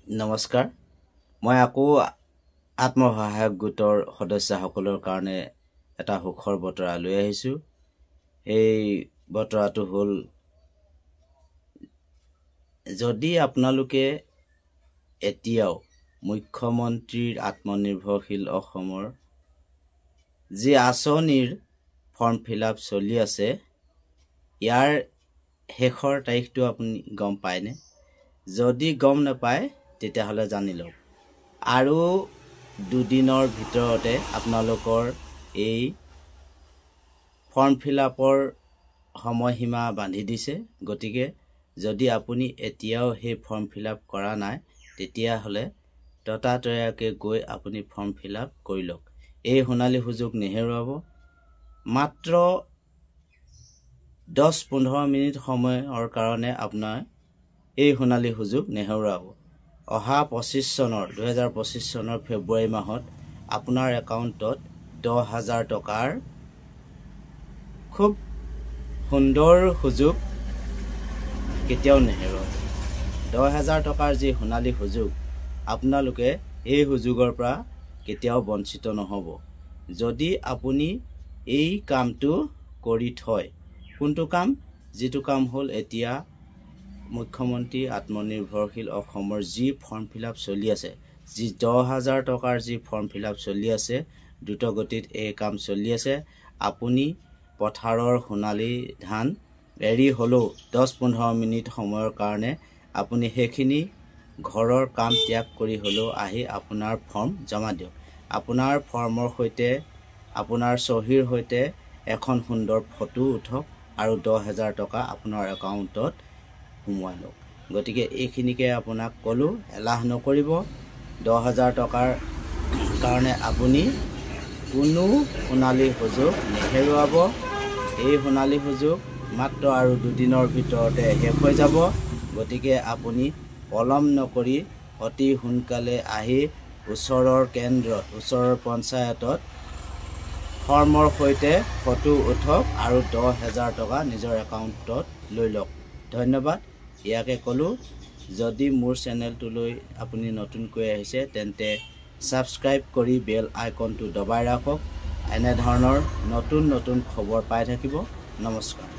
নমস্কাৰ মই আকৌ আত্মসহায়ক গোটৰ সদস্যসকলৰ কাৰণে এটা সুখৰ বতৰা লৈ আহিছো। এই বতৰাটো হ'ল যদি আপোনালোকে এতিয়াও মুখ্যমন্ত্ৰীৰ আত্মনিৰ্ভৰশীল অসমৰ যি আঁচনিৰ ফৰ্ম ফিলআপ চলি আছে ইয়াৰ শেষৰ তাৰিখটো আপুনি গম পায়নে? যদি গম নাপায় তেতিয়াহ'লে জানি লওক। আৰু দুদিনৰ ভিতৰতে আপোনালোকৰ এই ফৰ্ম ফিলআপৰ সময়সীমা বান্ধি দিছে। গতিকে যদি আপুনি এতিয়াও সেই ফৰ্ম ফিলআপ কৰা নাই তেতিয়াহ'লে ততাতৈয়াকৈ গৈ আপুনি ফৰ্ম ফিলআপ কৰি লওক। এই সোণালী সুযোগ নেহেৰুৱাব। মাত্ৰ 10-15 মিনিট সময়ৰ কাৰণে আপোনাৰ এই সোণালী সুযোগ নেহেৰুৱাব। অহা 2025 চনৰ ফেব্ৰুৱাৰী মাহত আপোনাৰ একাউণ্টত 10,000 টকাৰ খুব সুন্দৰ সুযোগ কেতিয়াও নেহেৰুৱাব। 10,000 টকাৰ যি সোণালী সুযোগ আপোনালোকে এই সুযোগৰ পৰা কেতিয়াও বঞ্চিত নহ'ব যদি আপুনি এই কামটো কৰি থয়। কোনটো কাম? যিটো কাম হ'ল এতিয়া মুখ্যমন্ত্ৰী আত্মনিৰ্ভৰশীল অসমৰ যি ফৰ্ম ফিলআপ চলি আছে, যি 10,000 টকাৰ যি ফৰ্ম ফিলআপ চলি আছে, দ্ৰুতগতিত এই কাম চলি আছে। আপুনি পথাৰৰ সোণালী ধান এৰি হ'লেও 10-15 মিনিট সময়ৰ কাৰণে আপুনি সেইখিনি ঘৰৰ কাম ত্যাগ কৰি হ'লেও আহি আপোনাৰ ফৰ্ম জমা দিয়ক। আপোনাৰ ফৰ্মৰ সৈতে আপোনাৰ চহীৰ সৈতে এখন সুন্দৰ ফটো উঠক আৰু 10,000 টকা আপোনাৰ একাউণ্টত সোমোৱাই লওক। গতিকে এইখিনিকে আপোনাক ক'লোঁ, এলাহ নকৰিব। 10,000 টকাৰ কাৰণে আপুনি কোনো সোণালী সুযোগ নেহেৰুৱাব। এই সোণালী সুযোগ মাত্ৰ আৰু দুদিনৰ ভিতৰতে শেষ হৈ যাব। গতিকে আপুনি পলম নকৰি অতি সোনকালে আহি ওচৰৰ কেন্দ্ৰত, ওচৰৰ পঞ্চায়তত ফৰ্মৰ সৈতে ফটো উঠক আৰু 10,000 টকা নিজৰ একাউণ্টত লৈ লওক। ধন্যবাদ। ইয়াকে ক'লোঁ। যদি মোৰ চেনেলটোলৈ আপুনি নতুনকৈ আহিছে তেন্তে ছাবস্ক্ৰাইব কৰি বেল আইকনটো দবাই ৰাখক। এনেধৰণৰ নতুন নতুন খবৰ পাই থাকিব। নমস্কাৰ।